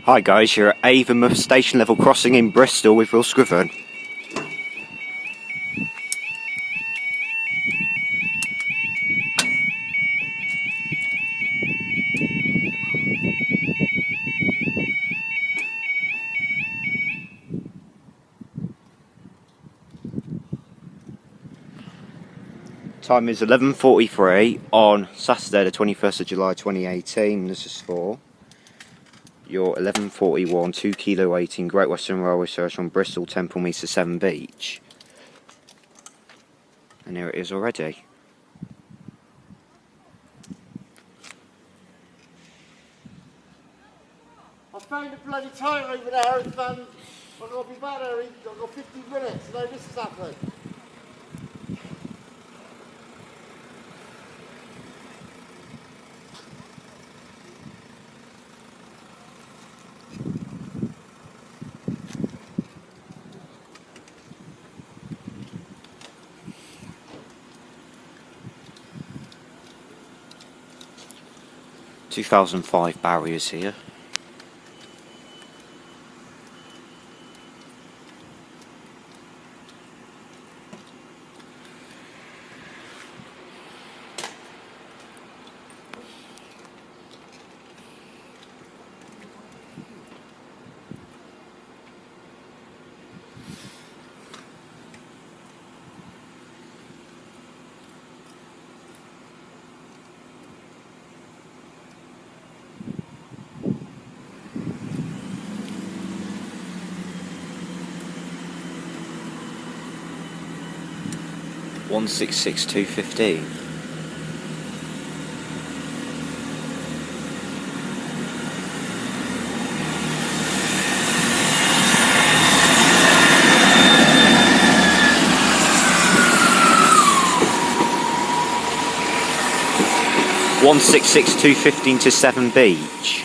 Hi guys, you're at Avonmouth station level crossing in Bristol with Will Scriven. Time is 11:43 on Saturday the 21st of July 2018. This is for your 11:41 2 kilo 18 Great Western Railway service from Bristol Temple Meets to Severn Beach. And here it is already. I found a bloody time over there and I'm going to be back there in 15 minutes and now this has happened. — 2005 barriers here. (166.215). (166.215) to Severn Beach.